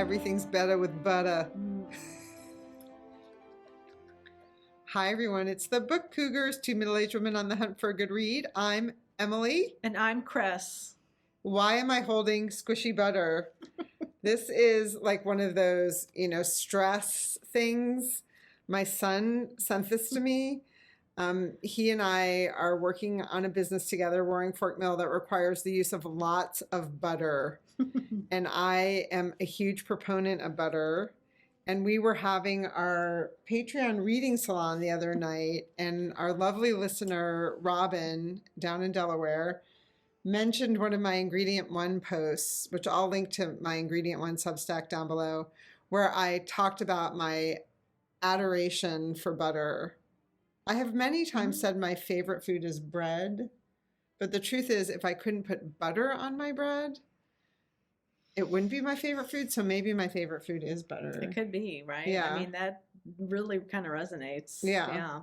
Everything's better with butter. Hi, everyone. It's the Book Cougars, two middle-aged women on the hunt for a good read. I'm Emily. And I'm Chris. Why am I holding squishy butter? This is like one of those, stress things. My son sent this to me. He and I are working on a business together, Roaring Fork Mill, that requires the use of lots of butter. And I am a huge proponent of butter. And we were having our Patreon reading salon the other night, and our lovely listener, Robin, down in Delaware, mentioned one of my Ingredient One posts, which I'll link to my Ingredient One Substack down below, where I talked about my adoration for butter. I have many times said my favorite food is bread, but the truth is, if I couldn't put butter on my bread, it wouldn't be my favorite food. So maybe my favorite food is butter. It could be, right? Yeah. I mean, that really kind of resonates. Yeah.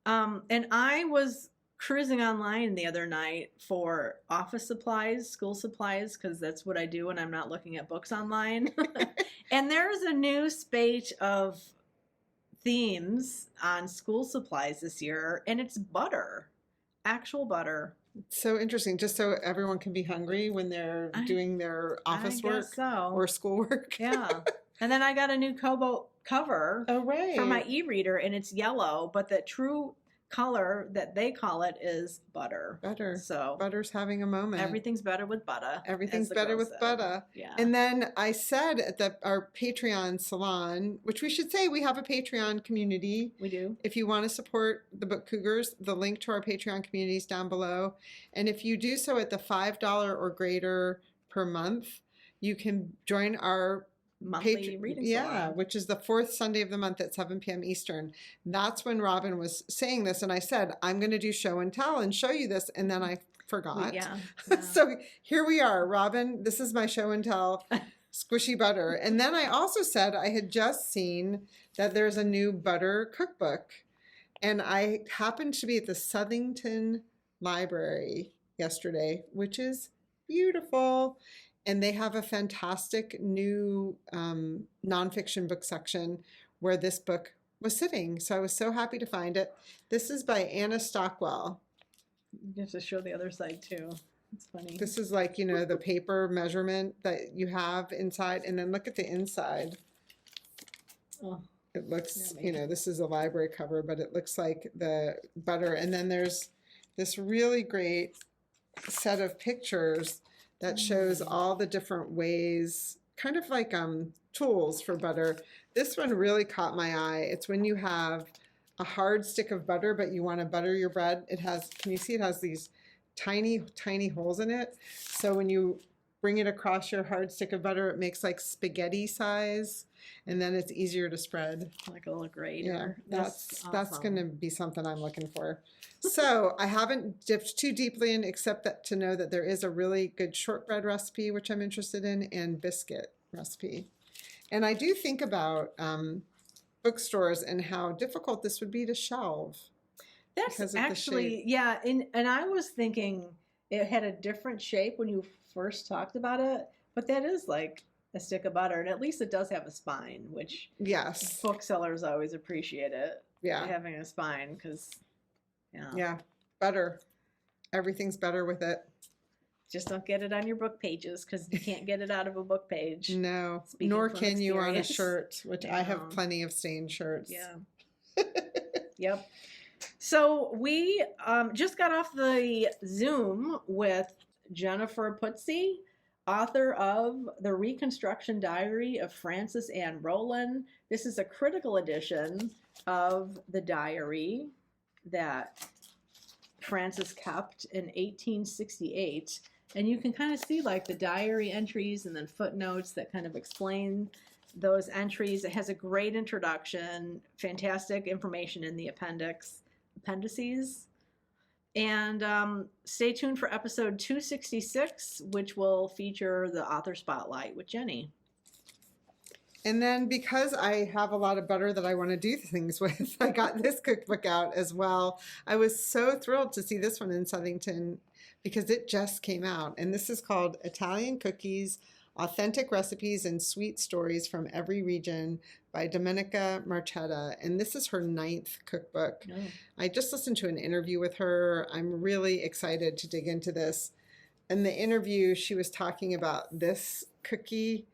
And I was cruising online the other night for office supplies, school supplies, because that's what I do when I'm not looking at books online. And there's a new spate of themes on school supplies this year, and it's butter, actual butter. So interesting, just so everyone can be hungry when they're doing their office work or schoolwork. Yeah. And then I got a new Kobo cover for my e-reader, and it's yellow, but the true color that they call it is butter. Butter. So butter's having a moment. Everything's better with butter. Everything's better with butter. Yeah. And then I said at our Patreon salon, which we should say we have a Patreon community. We do. If you want to support the Book Cougars, the link to our Patreon community is down below. And if you do so at the $5 or greater per month, you can join our monthly reading salon. Which is the fourth Sunday of the month at 7 p.m. Eastern. That's when Robin was saying this, and I said, I'm going to do show and tell and show you this, and then I forgot. Yeah. So here we are, Robin. This is my show and tell, squishy butter. And then I also said I had just seen that there's a new butter cookbook, and I happened to be at the Southington Library yesterday, which is beautiful. And they have a fantastic new nonfiction book section where this book was sitting. So I was so happy to find it. This is by Anna Stockwell. You have to show the other side too. It's funny. This is like, the paper measurement that you have inside. And then look at the inside. Oh, it looks, yummy. This is a library cover, but it looks like the butter. And then there's this really great set of pictures that shows all the different ways, kind of like tools for butter. This one really caught my eye. It's when you have a hard stick of butter, but you want to butter your bread. It has, can you see it has these tiny, tiny holes in it? So when you bring it across your hard stick of butter, it makes like spaghetti size, and then it's easier to spread. Like a little grater. Yeah, that's going to be something I'm looking for. So I haven't dipped too deeply in, except that to know that there is a really good shortbread recipe, which I'm interested in, and biscuit recipe. And I do think about bookstores and how difficult this would be to shelve. That's actually, yeah. And I was thinking it had a different shape when you first talked about it, but that is like a stick of butter, and at least it does have a spine, which yes, booksellers always appreciate it. Yeah, having a spine, because butter. Everything's better with it. Just don't get it on your book pages, because you can't get it out of a book page. No, nor can you on a shirt, which I have plenty of stained shirts. Yeah. Yep. So we just got off the Zoom with Jennifer Putzi, author of The Reconstruction Diary of Frances Anne Rowland. This is a critical edition of the diary that Frances kept in 1868. And you can kind of see like the diary entries and then footnotes that kind of explain those entries. It has a great introduction, fantastic information in the appendices. And stay tuned for episode 266, which will feature the author spotlight with Jenny. And then because I have a lot of butter that I want to do things with, I got this cookbook out as well. I was so thrilled to see this one in Southington because it just came out. And this is called Italian Cookies Authentic Recipes and Sweet Stories from Every Region by Domenica Marchetta. And this is her 9th cookbook. Oh. I just listened to an interview with her. I'm really excited to dig into this. In the interview, she was talking about this cookie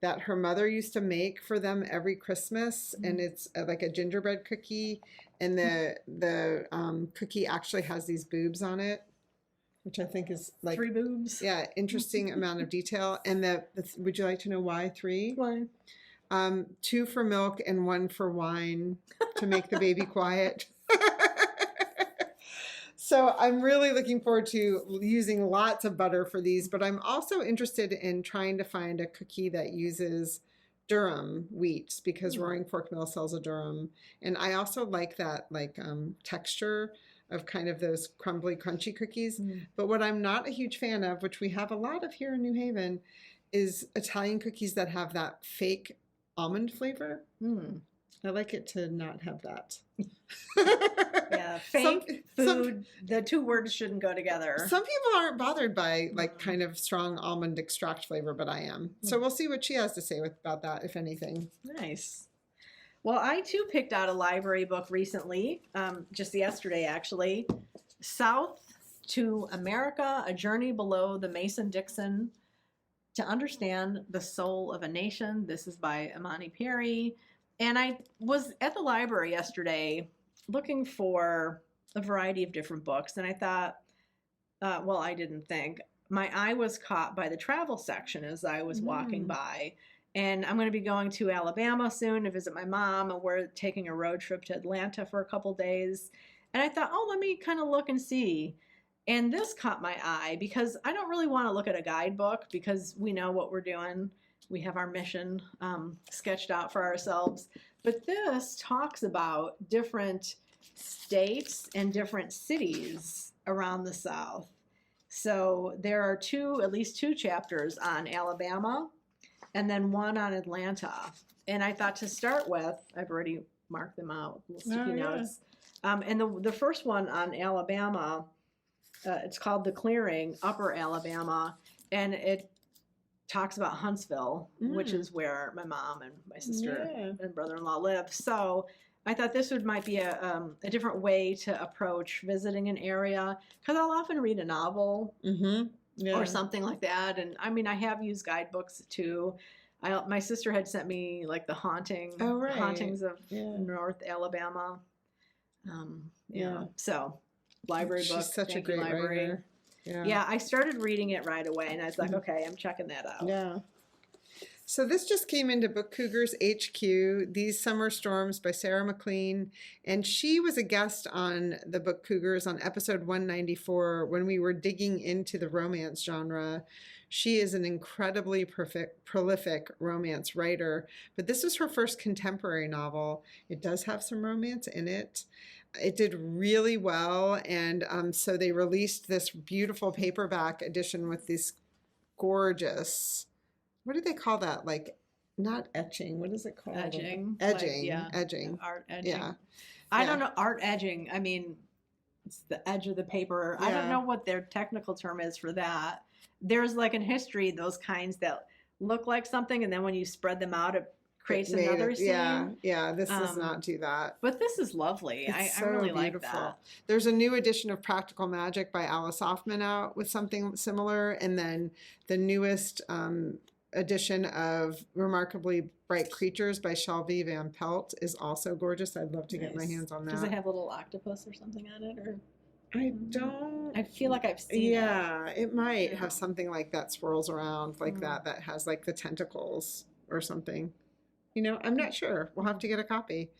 that her mother used to make for them every Christmas, and it's like a gingerbread cookie, and the cookie actually has these boobs on it, which I think is like 3 boobs. Yeah, interesting amount of detail. And would you like to know why 3? Why? 2 for milk and 1 for wine to make the baby quiet. So I'm really looking forward to using lots of butter for these, but I'm also interested in trying to find a cookie that uses durum wheat, because Roaring Fork Mill sells a durum. And I also like that texture of kind of those crumbly, crunchy cookies. But what I'm not a huge fan of, which we have a lot of here in New Haven, is Italian cookies that have that fake almond flavor. I like it to not have that. Yeah, fake food. The 2 words shouldn't go together. Some people aren't bothered by like kind of strong almond extract flavor, but I am. So we'll see what she has to say about that, if anything. Nice. Well, I too picked out a library book recently, just yesterday actually. South to America, A Journey Below the Mason-Dixon to Understand the Soul of a Nation. This is by Imani Piri. And I was at the library yesterday looking for a variety of different books. And I thought, well, I didn't think. My eye was caught by the travel section as I was walking by. And I'm going to be going to Alabama soon to visit my mom. And we're taking a road trip to Atlanta for a couple days. And I thought, oh, let me kind of look and see. And this caught my eye because I don't really want to look at a guidebook because we know what we're doing. We have our mission sketched out for ourselves. But this talks about different states and different cities around the South. So there are at least two chapters on Alabama and then one on Atlanta. And I thought to start with, I've already marked them out, little sticky notes. And the first one on Alabama, it's called The Clearing, Upper Alabama. And it talks about Huntsville, which is where my mom and my sister and brother-in-law live. So I thought this might be a different way to approach visiting an area, because I'll often read a novel or something like that. And I mean, I have used guidebooks too. My sister had sent me like the hauntings of North Alabama. So library book. She's such a great writer. Yeah, I started reading it right away, and I was like, okay, I'm checking that out. Yeah. So this just came into Book Cougars HQ, These Summer Storms by Sarah McLean. And she was a guest on the Book Cougars on episode 194 when we were digging into the romance genre. She is an incredibly prolific romance writer, but this is her first contemporary novel. It does have some romance in it. It did really well, and so they released this beautiful paperback edition with this gorgeous, what do they call that? Like, not etching, what is it called? Edging. Edging. Like, Edging. Art edging. Yeah. I don't know, art edging. I mean, it's the edge of the paper. I don't know what their technical term is for that. There's like in history, those kinds that look like something, and then when you spread them out, it creates another scene. Yeah, this does not do that. But this is lovely. I really like that. There's a new edition of Practical Magic by Alice Hoffman out with something similar, and then the newest edition of Remarkably Bright Creatures by Shelby Van Pelt is also gorgeous. I'd love to get my hands on that. Does it have a little octopus or something on it? Or I don't. I feel like I've seen it. Yeah, it might have something like that swirls around like that has like the tentacles or something. You know, I'm not sure. We'll have to get a copy.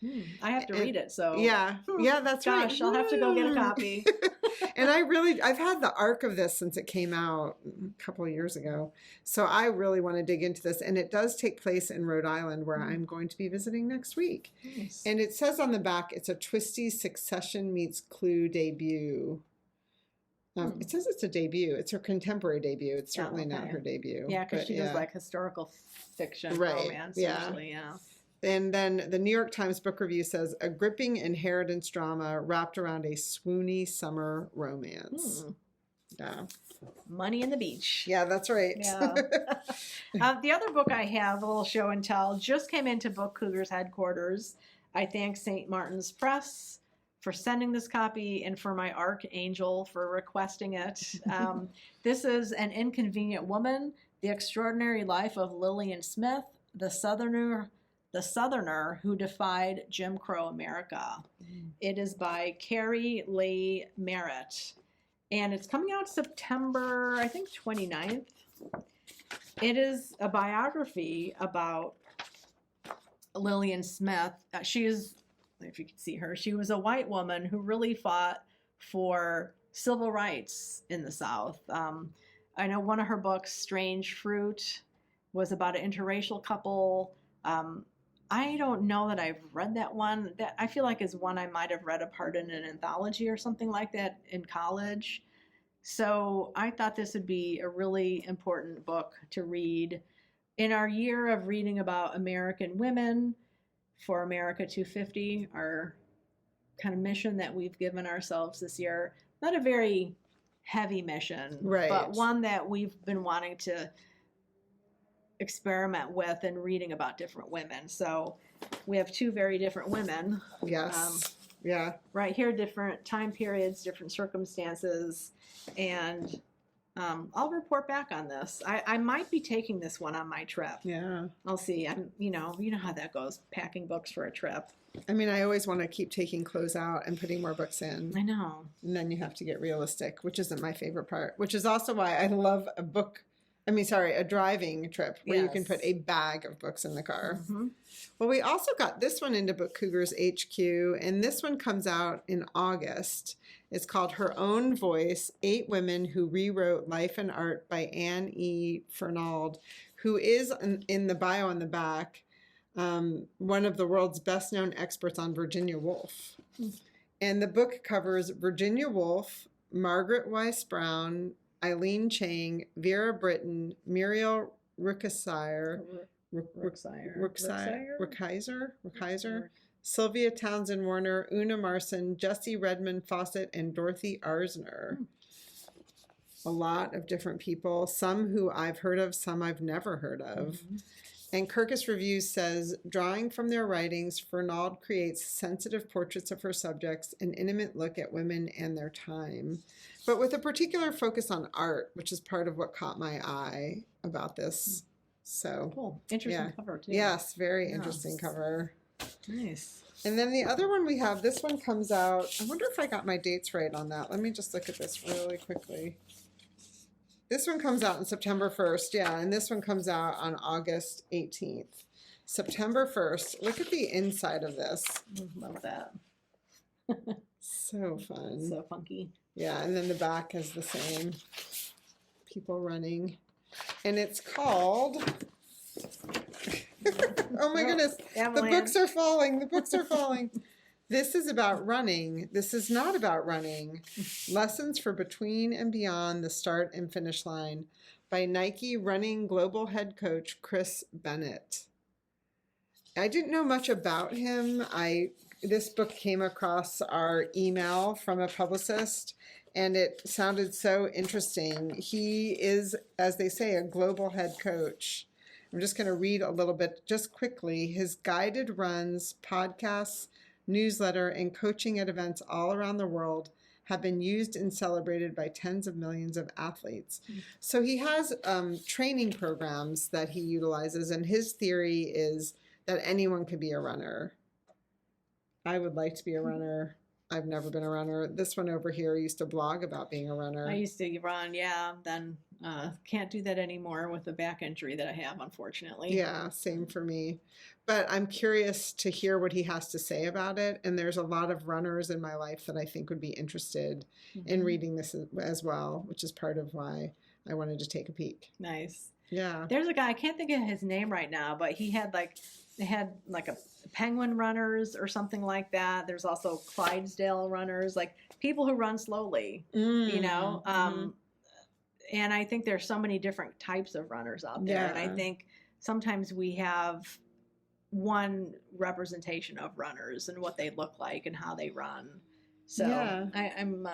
I have to read it, so. Yeah, that's right. Gosh, I'll have to go get a copy. And I've had the arc of this since it came out a couple of years ago. So I really want to dig into this. And it does take place in Rhode Island, where I'm going to be visiting next week. Nice. And it says on the back, it's a twisty Succession meets Clue debut. It says it's a debut. It's her contemporary debut. It's certainly not her debut. Yeah, because she does like historical fiction romance usually, And then the New York Times Book Review says, a gripping inheritance drama wrapped around a swoony summer romance. Yeah. Money in the Beach. Yeah, that's right. Yeah. The other book I have, a little show and tell, just came into Book Cougars headquarters. I thank St. Martin's Press for sending this copy and for my archangel for requesting it. This is An Inconvenient Woman, The Extraordinary Life of Lillian Smith, the Southerner who defied Jim Crow America. It is by Carrie Lee Merritt. And it's coming out September, I think, 29th. It is a biography about Lillian Smith. She is, if you can see her, she was a white woman who really fought for civil rights in the South. I know one of her books, Strange Fruit, was about an interracial couple. I don't know that I've read that one. That I feel like is one I might have read a part in an anthology or something like that in college. So I thought this would be a really important book to read in our year of reading about American women for America 250, our kind of mission that we've given ourselves this year. Not a very heavy mission, right, but one that we've been wanting to experiment with and reading about different women. So we have two very different women. Yes. Right here, different time periods, different circumstances, and I'll report back on this. I might be taking this one on my trip. Yeah. I'll see. You know how that goes, packing books for a trip. I mean, I always want to keep taking clothes out and putting more books in. I know. And then you have to get realistic, which isn't my favorite part, which is also why I love a driving trip where you can put a bag of books in the car. Mm-hmm. Well, we also got this one into Book Cougars HQ, and this one comes out in August. It's called Her Own Voice, 8 Women Who Rewrote Life and Art by Anne E. Fernald, who is, in the bio on the back, one of the world's best-known experts on Virginia Woolf. And the book covers Virginia Woolf, Margaret Weiss Brown, Eileen Chang, Vera Britton, Muriel Rukeyser, Sylvia Townsend Warner, Una Marson, Jessie Redmond Fawcett, and Dorothy Arzner. A lot of different people, some who I've heard of, some I've never heard of. Mm-hmm. And Kirkus Reviews says, drawing from their writings, Fernald creates sensitive portraits of her subjects, an intimate look at women and their time, but with a particular focus on art, which is part of what caught my eye about this. So cool. Interesting cover, too. Yes, very interesting cover. Nice. And then the other one we have, this one comes out, I wonder if I got my dates right on that. Let me just look at this really quickly. This one comes out on September 1st, and this one comes out on August 18th. September 1st. Look at the inside of this. Love that. So fun. So funky. Yeah, and then the back is the same. People running. And it's called... Oh my goodness. Avalanche. The books are falling. The books are falling. This is about running. This is not about running. Lessons for Between and Beyond the Start and Finish Line by Nike running global head coach Chris Bennett. I didn't know much about him. This book came across our email from a publicist, and it sounded so interesting. He is, as they say, a global head coach. I'm just going to read a little bit just quickly. His guided runs, podcasts, newsletter, and coaching at events all around the world have been used and celebrated by tens of millions of athletes. So he has training programs that he utilizes, and his theory is that anyone could be a runner. I would like to be a runner. I've never been a runner. This one over here used to blog about being a runner. I used to run, then can't do that anymore with the back injury that I have, unfortunately. Yeah, same for me. But I'm curious to hear what he has to say about it. And there's a lot of runners in my life that I think would be interested in reading this as well, which is part of why I wanted to take a peek. Nice. Yeah. There's a guy, I can't think of his name right now, but they had a Penguin runners or something like that. There's also Clydesdale runners, like people who run slowly, you know? And I think there's so many different types of runners out there. And I think sometimes we have one representation of runners and what they look like and how they run. So I'm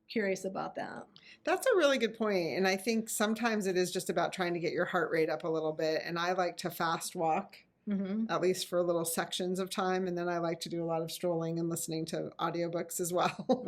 curious about that. That's a really good point. And I think sometimes it is just about trying to get your heart rate up a little bit. And I like to fast walk, at least for little sections of time. And then I like to do a lot of strolling and listening to audiobooks as well.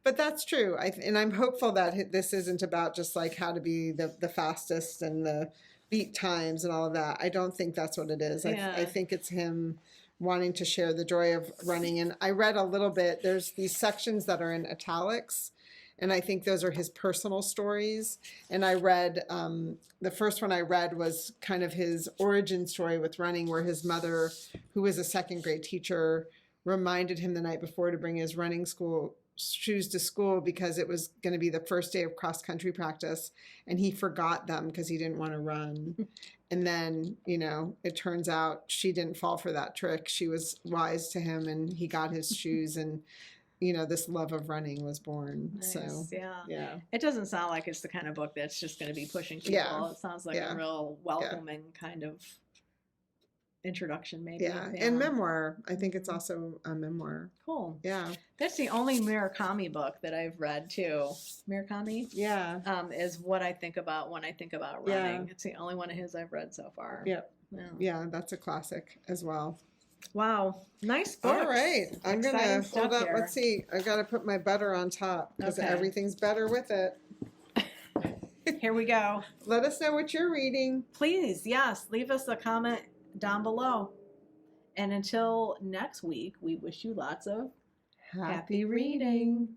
But that's true. And I'm hopeful that this isn't about just like how to be the fastest and the beat times and all of that. I don't think that's what it is. I think it's him wanting to share the joy of running. And I read a little bit, there's these sections that are in italics, and I think those are his personal stories. And I read, the first one I read was kind of his origin story with running, where his mother, who was a second grade teacher, reminded him the night before to bring his running shoes to school because it was going to be the first day of cross country practice, and he forgot them because he didn't want to run. And then, it turns out she didn't fall for that trick. She was wise to him, and he got his shoes, and this love of running was born. Nice. So yeah, it doesn't sound like it's the kind of book that's just going to be pushing people. It sounds like a real welcoming kind of introduction, maybe. And memoir. I think it's also a memoir. Cool. Yeah, that's the only Murakami book that I've read too. Murakami is what I think about when I think about running. It's the only one of his I've read so far. Yeah, that's a classic as well. Wow, nice book. All right, I'm gonna hold up. Let's see, I've got to put my butter on top because everything's better with it. Here we go. Let us know what you're reading. Please, yes, leave us a comment down below. And until next week, we wish you lots of happy reading.